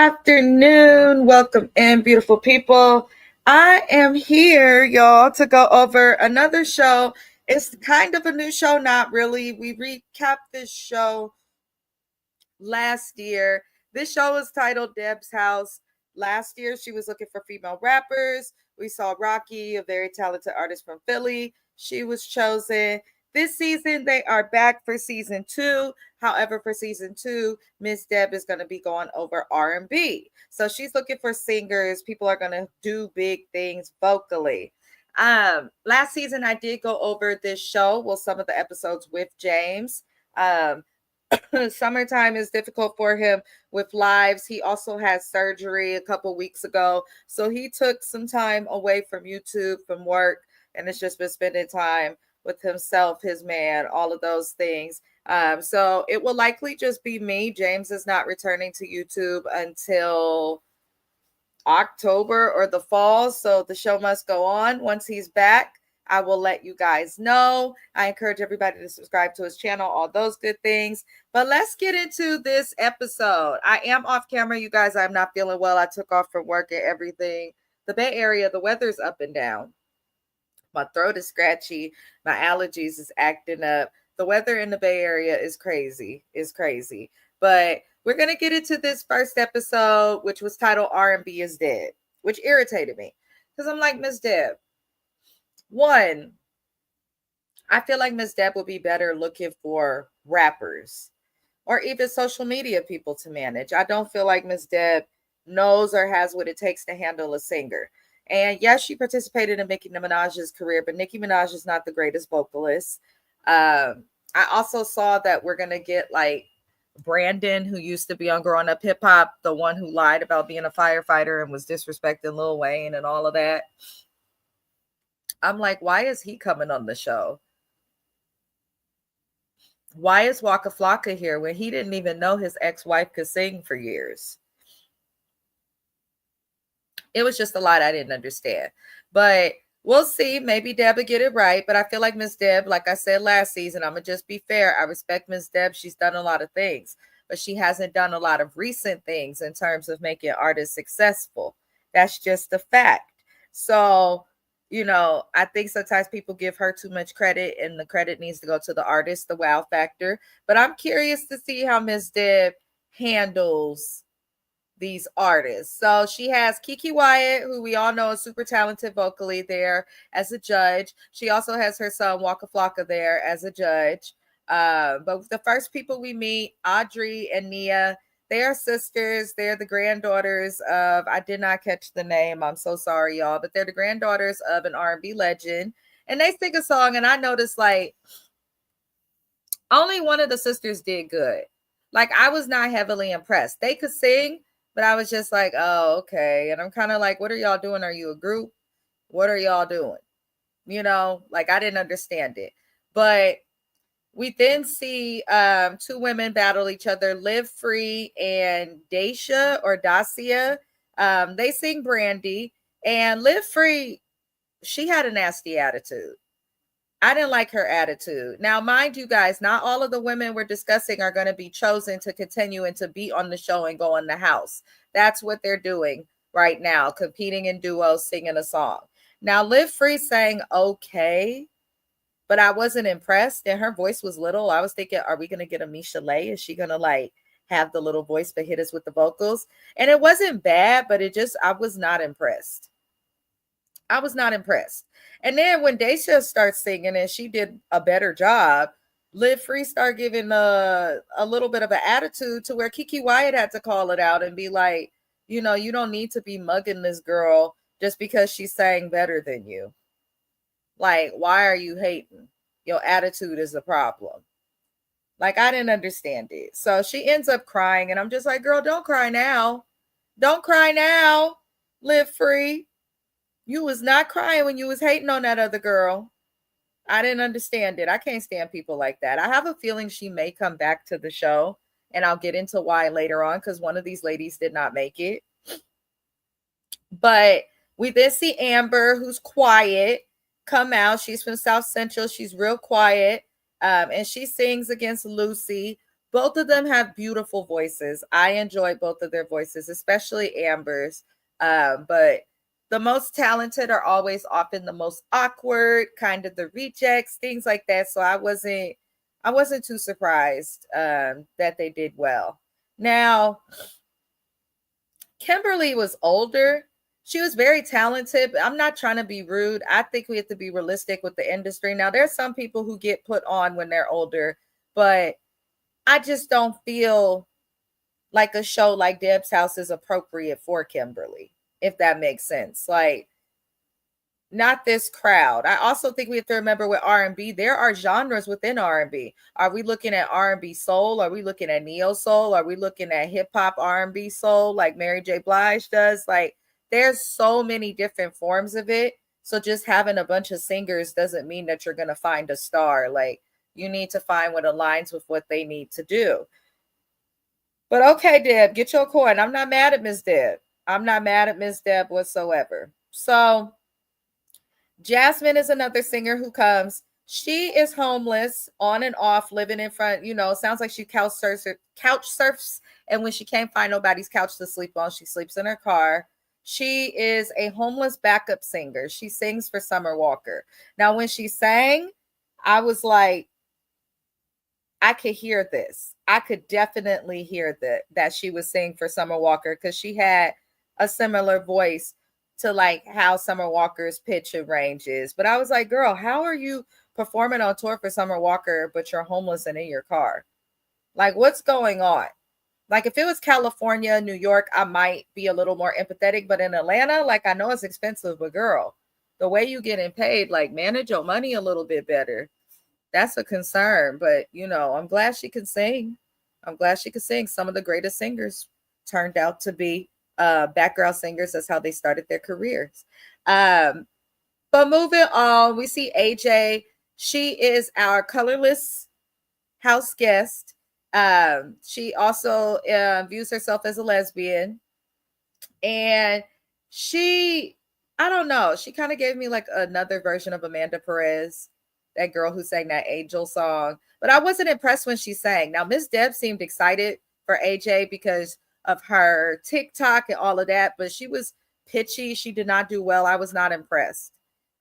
afternoon. Welcome in, beautiful people. I am here, y'all, to go over another show. It's kind of a new show, not really. We recapped this show last year. This show is titled Debs' House. Last year, she was looking for female rappers. We saw Rocky, a very talented artist from Philly. She was chosen. This season, they are back for season 2. However, for season 2, Miss Deb is going to be going over R&B. So she's looking for singers. People are going to do big things vocally. Last season, I did go over this show. Well, some of the episodes with James. Summertime is difficult for him with lives. He also had surgery a couple weeks ago. So he took some time away from YouTube, from work, and it's just been spending time with himself, his man, all of those things. So it will likely just be me. James is not returning to YouTube until October or the fall. So the show must go on. Once he's back, I will let you guys know. I encourage everybody to subscribe to his channel, all those good things. But let's get into this episode. I am off camera, you guys. I'm not feeling well. I took off from work and everything. The Bay Area, the weather's up and down. My throat is scratchy. My allergies is acting up. The weather in the Bay Area is crazy. It's crazy. But we're going to get into this first episode, which was titled R&B is Dead, which irritated me. Because I'm like, Miss Deb, one, I feel like Miss Deb would be better looking for rappers or even social media people to manage. I don't feel like Miss Deb knows or has what it takes to handle a singer. And yes, she participated in Nicki Minaj's career, but Nicki Minaj is not the greatest vocalist. I also saw that we're going to get like Brandon, who used to be on Growing Up Hip Hop, the one who lied about being a firefighter and was disrespecting Lil Wayne and all of that. I'm like, why is he coming on the show? Why is Waka Flocka here when he didn't even know his ex-wife could sing for years? It was just a lot I didn't understand. But we'll see. Maybe Deb will get it right. But I feel like Miss Deb, like I said last season, I'm going to just be fair. I respect Miss Deb. She's done a lot of things. But she hasn't done a lot of recent things in terms of making artists successful. That's just a fact. So, you know, I think sometimes people give her too much credit, and the credit needs to go to the artist, the wow factor. But I'm curious to see how Miss Deb handles these artists. So she has Kiki Wyatt, who we all know is super talented vocally, there as a judge. She also has her son Waka Flocka there as a judge. But the first people we meet, Audrey and Nia, they are sisters. They're the granddaughters of, I did not catch the name. I'm so sorry, y'all. But they're the granddaughters of an R&B legend. And they sing a song, and I noticed like only one of the sisters did good. Like I was not heavily impressed. They could sing, but I was just like, oh, okay. And I'm kind of like, what are y'all doing? Are you a group? What are y'all doing? You know, like I didn't understand it. But we then see two women battle each other, Live Free and Dacia or Dacia. They sing Brandy, and Live Free, she had a nasty attitude. I didn't like her attitude. Now, mind you guys, not all of the women we're discussing are going to be chosen to continue and to be on the show and go in the house. That's what they're doing right now, competing in duos, singing a song. Now, Live Free sang okay, but I wasn't impressed. And her voice was little. I was thinking, are we going to get a Misha Lay? Is she going to like have the little voice but hit us with the vocals? And it wasn't bad, but I was not impressed. I was not impressed. And then when Dacia starts singing and she did a better job, Live Free started giving a little bit of an attitude to where Kiki Wyatt had to call it out and be like, you know, you don't need to be mugging this girl just because she sang better than you. Like, why are you hating? Your attitude is the problem. Like, I didn't understand it. So she ends up crying, and I'm just like, girl, don't cry now. Don't cry now. Live Free. You was not crying when you was hating on that other girl. I didn't understand it. I can't stand people like that. I have a feeling she may come back to the show, and I'll get into why later on because one of these ladies did not make it. But we then see Amber, who's quiet, come out. She's from South Central. She's real quiet, and she sings against Lucy. Both of them have beautiful voices. I enjoy both of their voices, especially Amber's. But the most talented are always often the most awkward, kind of the rejects, things like that. So I wasn't too surprised that they did well. Now, Kimberly was older. She was very talented, but I'm not trying to be rude. I think we have to be realistic with the industry. Now, there's some people who get put on when they're older, but I just don't feel like a show like Deb's House is appropriate for Kimberly, if that makes sense. Like, not this crowd. I also think we have to remember with R&B, there are genres within R&B. Are we looking at R&B soul? Are we looking at neo soul? Are we looking at hip hop R&B soul like Mary J. Blige does? Like, there's so many different forms of it. So just having a bunch of singers doesn't mean that you're going to find a star. Like, you need to find what aligns with what they need to do. But okay, Deb, get your coin. I'm not mad at Miss Deb. I'm not mad at Miss Deb whatsoever. So Jasmine is another singer who comes. She is homeless on and off, living in front, sounds like she couch surfs. And when she can't find nobody's couch to sleep on, she sleeps in her car. She is a homeless backup singer. She sings for Summer Walker. Now, when she sang, I was like, I could hear this. I could definitely hear that she was singing for Summer Walker because she had a similar voice to like how Summer Walker's pitch and range is. But I was like, girl, how are you performing on tour for Summer Walker, but you're homeless and in your car? Like, what's going on? Like, if it was California, New York, I might be a little more empathetic. But in Atlanta, like, I know it's expensive, but girl, the way you getting paid, like, manage your money a little bit better. That's a concern. But, I'm glad she can sing. I'm glad she could sing. Some of the greatest singers turned out to be background singers. That's how they started their careers. But moving on, we see AJ. She is our colorless house guest. She also views herself as a lesbian. And I don't know, she kind of gave me like another version of Amanda Perez, that girl who sang that Angel song. But I wasn't impressed when she sang. Now, Miss Deb seemed excited for AJ because of her TikTok and all of that, but she was pitchy. She did not do well. I was not impressed.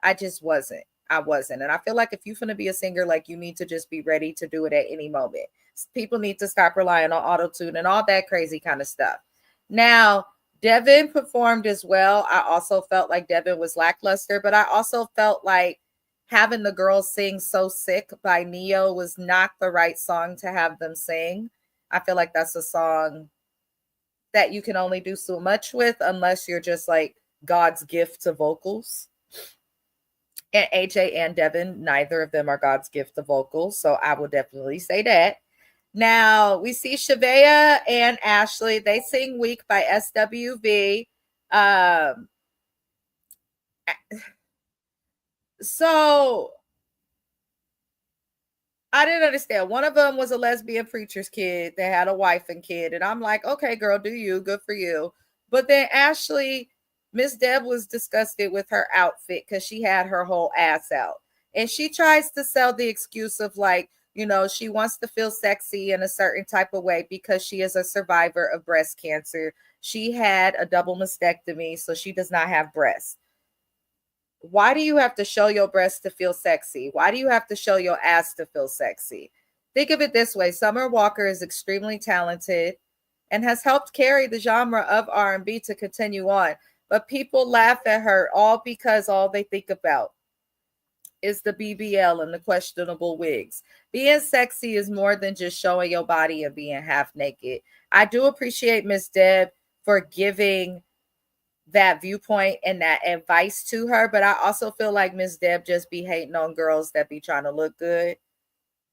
I just wasn't. I wasn't. And I feel like if you're going to be a singer, like, you need to just be ready to do it at any moment. People need to stop relying on auto-tune and all that crazy kind of stuff. Now, Devin performed as well. I also felt like Devin was lackluster, but I also felt like having the girls sing So Sick by Neo was not the right song to have them sing. I feel like that's a song that you can only do so much with unless you're just like God's gift to vocals. And AJ and Devin, neither of them are God's gift to vocals. So I will definitely say that. Now we see Shavea and Ashley. They sing Weak by SWV. So I didn't understand. One of them was a lesbian preacher's kid that had a wife and kid. And I'm like, okay, girl, do you. Good for you. But then Ashley, Miss Deb was disgusted with her outfit because she had her whole ass out. And she tries to sell the excuse of like, she wants to feel sexy in a certain type of way because she is a survivor of breast cancer. She had a double mastectomy, so she does not have breasts. Why do you have to show your breasts to feel sexy? Why do you have to show your ass to feel sexy? Think of it this way. Summer Walker is extremely talented and has helped carry the genre of R&B to continue on. But people laugh at her all because all they think about is the BBL and the questionable wigs. Being sexy is more than just showing your body and being half naked. I do appreciate Miss Deb for giving that viewpoint and that advice to her, but I also feel like Miss Deb just be hating on girls that be trying to look good.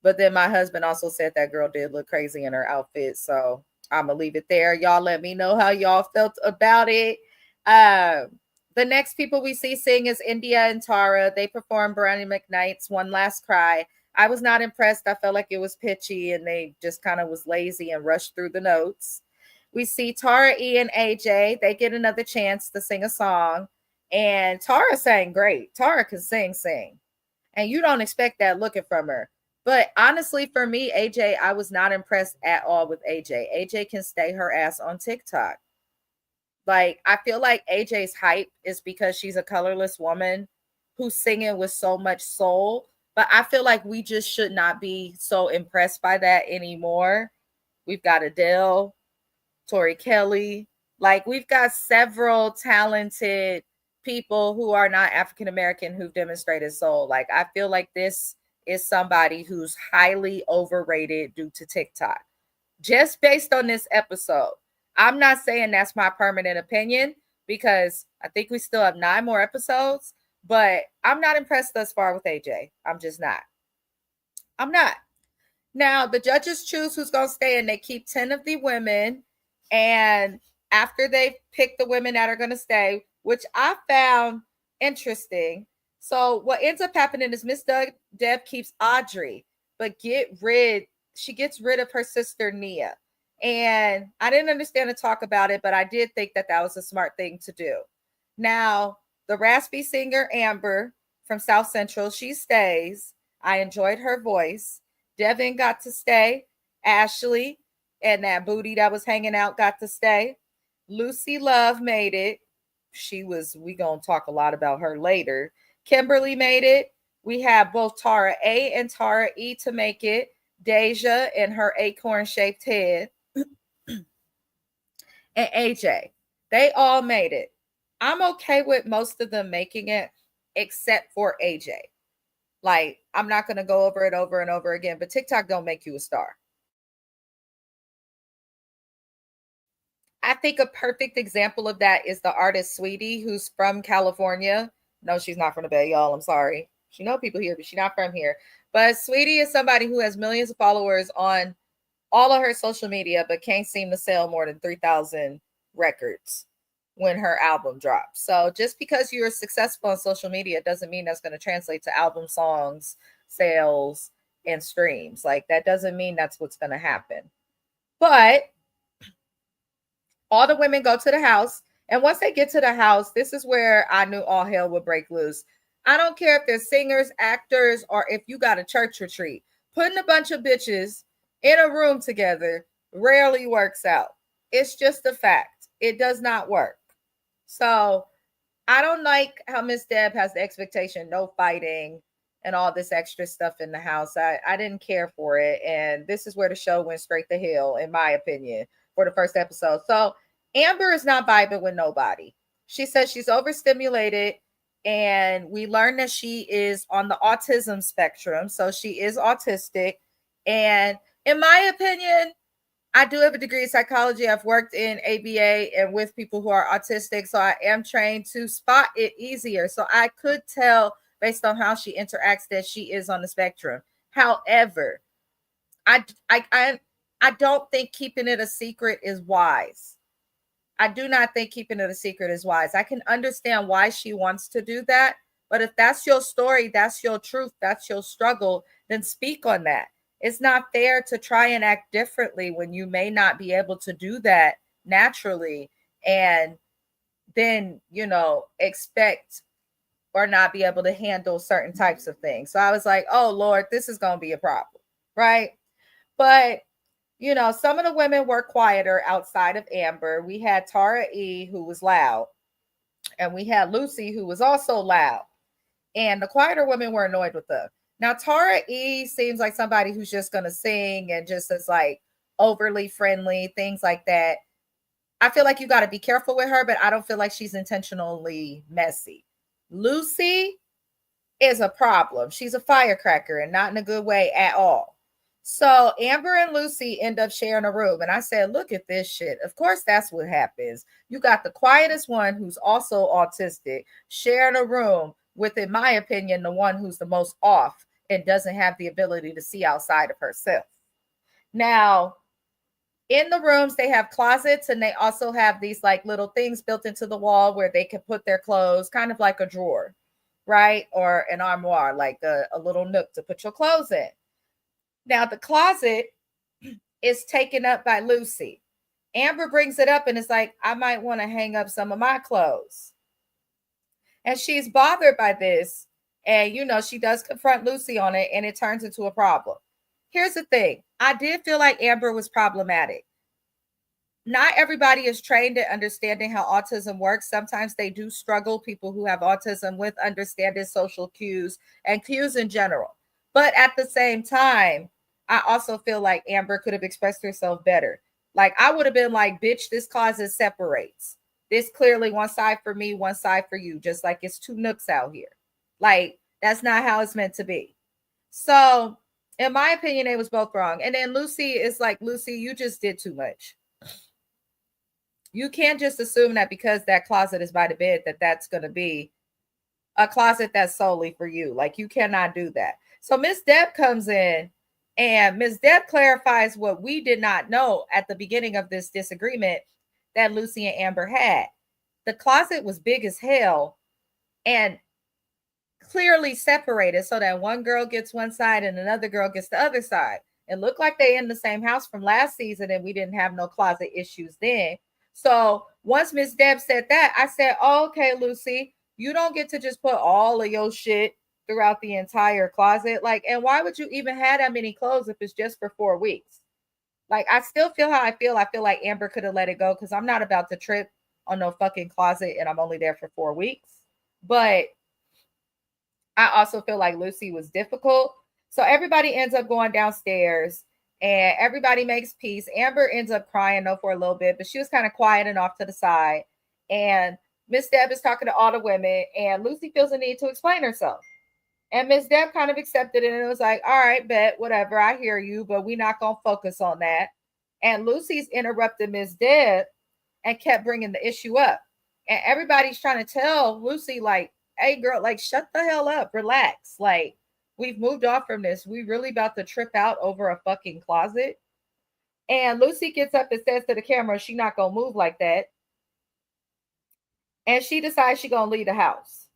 But then my husband also said that girl did look crazy in her outfit, so I'm gonna leave it there. Y'all let me know how y'all felt about it. The next people we see sing is India and Tara. They perform Brownie McKnight's One Last Cry. I was not impressed. I felt like it was pitchy and they just kind of was lazy and rushed through the notes. We see Tara E and AJ. They get another chance to sing a song. And Tara sang great. Tara can sing. And you don't expect that looking from her. But honestly, for me, AJ, I was not impressed at all with AJ. AJ can stay her ass on TikTok. Like, I feel like AJ's hype is because she's a colorless woman who's singing with so much soul. But I feel like we just should not be so impressed by that anymore. We've got Adele, Tori Kelly. Like, we've got several talented people who are not African American who've demonstrated soul. Like, I feel like this is somebody who's highly overrated due to TikTok. Just based on this episode. I'm not saying that's my permanent opinion because I think we still have 9 more episodes, but I'm not impressed thus far with AJ. I'm just not. I'm not. Now, the judges choose who's going to stay, and they keep 10 of the women. And after they pick the women that are going to stay, which I found interesting. So, what ends up happening is Miss Deb keeps Audrey, but she gets rid of her sister, Nia. And I didn't understand the talk about it, but I did think that that was a smart thing to do. Now, the raspy singer, Amber from South Central, she stays. I enjoyed her voice. Devin got to stay. Ashley and that booty that was hanging out got to stay. Lucy Love made it. We going to talk a lot about her later. Kimberly made it. We have both Tara A and Tara E to make it. Deja and her acorn-shaped head. And AJ. They all made it. I'm okay with most of them making it, except for AJ. Like, I'm not going to go over it over and over again, but TikTok don't make you a star. I think a perfect example of that is the artist Sweetie, who's from California. No, she's not from the Bay, y'all. I'm sorry. She know people here, but she's not from here. But Sweetie is somebody who has millions of followers on all of her social media, but can't seem to sell more than 3,000 records when her album drops. So just because you're successful on social media doesn't mean that's going to translate to album songs, sales, and streams. Like, that doesn't mean that's what's going to happen. But all the women go to the house. And once they get to the house, this is where I knew all hell would break loose. I don't care if they're singers, actors, or if you got a church retreat. Putting a bunch of bitches in a room together rarely works out. It's just a fact. It does not work. So I don't like how Miss Deb has the expectation, no fighting and all this extra stuff in the house. I didn't care for it. And this is where the show went straight to hell, in my opinion, for the first episode. So Amber is not vibing with nobody. She says she's overstimulated. And we learned that she is on the autism spectrum. So she is autistic. And in my opinion, I do have a degree in psychology. I've worked in ABA and with people who are autistic. So I am trained to spot it easier. So I could tell based on how she interacts that she is on the spectrum. However, I don't think keeping it a secret is wise. I do not think keeping it a secret is wise. I can understand why she wants to do that. But if that's your story, that's your truth, that's your struggle, then speak on that. It's not fair to try and act differently when you may not be able to do that naturally and then, expect or not be able to handle certain types of things. So I was like, oh, Lord, this is going to be a problem, right? But, some of the women were quieter outside of Amber. We had Tara E., who was loud, and we had Lucy, who was also loud. And the quieter women were annoyed with them. Now, Tara E. seems like somebody who's just going to sing and just is like overly friendly, things like that. I feel like you got to be careful with her, but I don't feel like she's intentionally messy. Lucy is a problem. She's a firecracker and not in a good way at all. So Amber and Lucy end up sharing a room. And I said, look at this shit. Of course, that's what happens. You got the quietest one who's also autistic sharing a room with, in my opinion, the one who's the most off and doesn't have the ability to see outside of herself. Now, in the rooms, they have closets and they also have these like little things built into the wall where they can put their clothes, kind of like a drawer, right? Or an armoire, like a little nook to put your clothes in. Now, the closet is taken up by Lucy. Amber brings it up and it's like, I might want to hang up some of my clothes. And she's bothered by this. And, she does confront Lucy on it and it turns into a problem. Here's the thing. I did feel like Amber was problematic. Not everybody is trained at understanding how autism works. Sometimes they do struggle, people who have autism, with understanding social cues and cues in general. But at the same time, I also feel like Amber could have expressed herself better. Like, I would have been like, bitch, this closet separates. This clearly one side for me, one side for you, just like it's two nooks out here. Like, that's not how it's meant to be. So, in my opinion, they was both wrong. And then Lucy is like, Lucy, you just did too much. You can't just assume that because that closet is by the bed that that's going to be a closet that's solely for you. Like, you cannot do that. So Miss Deb comes in and Miss Deb clarifies what we did not know at the beginning of this disagreement that Lucy and Amber had. The closet was big as hell and clearly separated so that one girl gets one side and another girl gets the other side. It looked like they in the same house from last season and we didn't have no closet issues then. So once Miss Deb said that, I said, oh, okay, Lucy, you don't get to just put all of your shit throughout the entire closet. Like, and why would you even have that many clothes if it's just for 4 weeks? Like, I still feel how I feel. I feel like Amber could have let it go because I'm not about to trip on no fucking closet and I'm only there for 4 weeks. But I also feel like Lucy was difficult. So everybody ends up going downstairs and everybody makes peace. Amber ends up crying though for a little bit, but she was kind of quiet and off to the side. And Miss Deb is talking to all the women and Lucy feels a need to explain herself. And Miss Deb kind of accepted it and it was like, all right, bet, whatever, I hear you, but we're not going to focus on that. And Lucy's interrupted Miss Deb and kept bringing the issue up. And everybody's trying to tell Lucy, like, hey, girl, like, shut the hell up, relax. Like, we've moved on from this. We really about to trip out over a fucking closet. And Lucy gets up and says to the camera, she not going to move like that. And she decides she going to leave the house.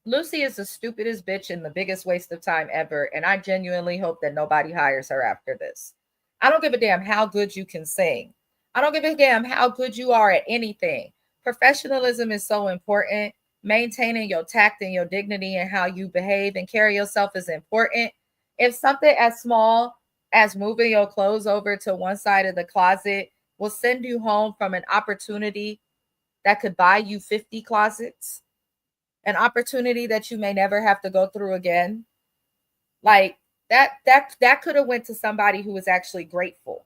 Lucy is the stupidest bitch and the biggest waste of time ever. And I genuinely hope that nobody hires her after this. I don't give a damn how good you can sing. I don't give a damn how good you are at anything. Professionalism is so important. Maintaining your tact and your dignity and how you behave and carry yourself is important. If something as small as moving your clothes over to one side of the closet will send you home from an opportunity that could buy you 50 closets, an opportunity that you may never have to go through again, like that could have went to somebody who was actually grateful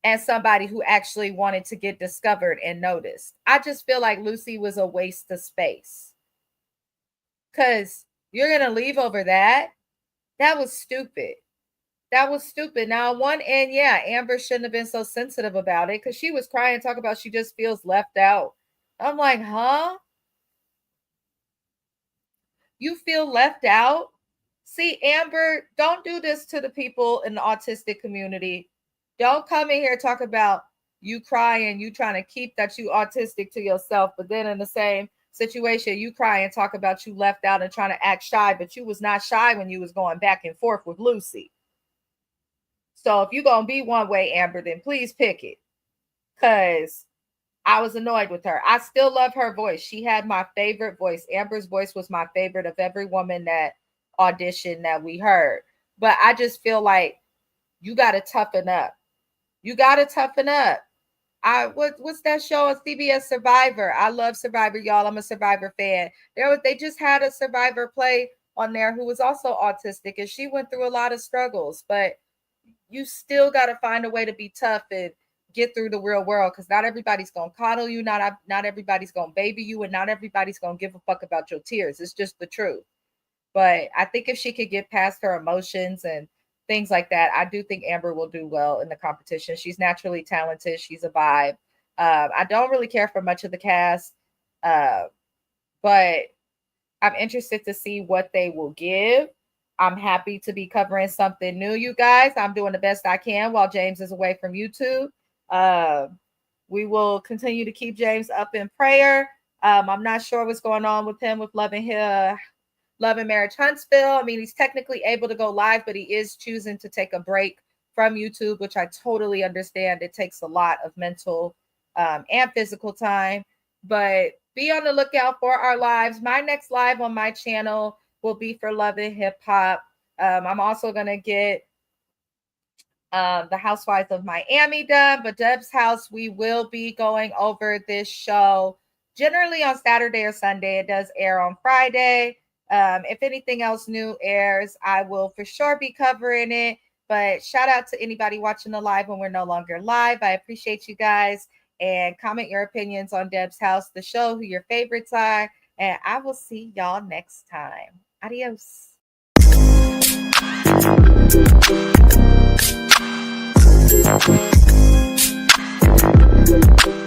and somebody who actually wanted to get discovered and noticed. I just feel like Lucy was a waste of space because you're going to leave over that. That was stupid. That was stupid. Now, on one end, yeah, Amber shouldn't have been so sensitive about it because she was crying, talking about she just feels left out. I'm like, huh? You feel left out? See, Amber, don't do this to the people in the autistic community. Don't come in here talk about you crying, you trying to keep that you autistic to yourself, but then in the same situation, you cry and talk about you left out and trying to act shy, but you was not shy when you was going back and forth with Lucy. So if you're going to be one way, Amber, then please pick it. Because I was annoyed with her. I still love her voice. She had my favorite voice. Amber's voice was my favorite of every woman that auditioned that we heard. But I just feel like you got to toughen up. You got to toughen up. What's that show on CBS, Survivor? I love Survivor, y'all. I'm a Survivor fan. They just had a Survivor play on there who was also autistic, and she went through a lot of struggles. But you still got to find a way to be tough and get through the real world, because not everybody's gonna coddle you, not everybody's gonna baby you, and not everybody's gonna give a fuck about your tears. It's just the truth. But I think if she could get past her emotions and things like that, I do think Amber will do well in the competition. She's naturally talented. She's a vibe. I don't really care for much of the cast, but I'm interested to see what they will give. I'm happy to be covering something new, you guys. I'm doing the best I can while James is away from YouTube. We will continue to keep James up in prayer. I'm not sure what's going on with him with Love and Marriage Huntsville. I mean, he's technically able to go live, but he is choosing to take a break from YouTube, which I totally understand. It takes a lot of mental and physical time. But be on the lookout for our lives. My next live on my channel will be for Love and Hip Hop. I'm also going to get the Housewives of Miami done, but Deb's House, we will be going over this show generally on Saturday or Sunday. It does air on Friday. If anything else new airs, I will for sure be covering it. But shout out to anybody watching the live when we're no longer live. I appreciate you guys. And comment your opinions on Deb's House, the show, who your favorites are. And I will see y'all next time. Adios. Thank you.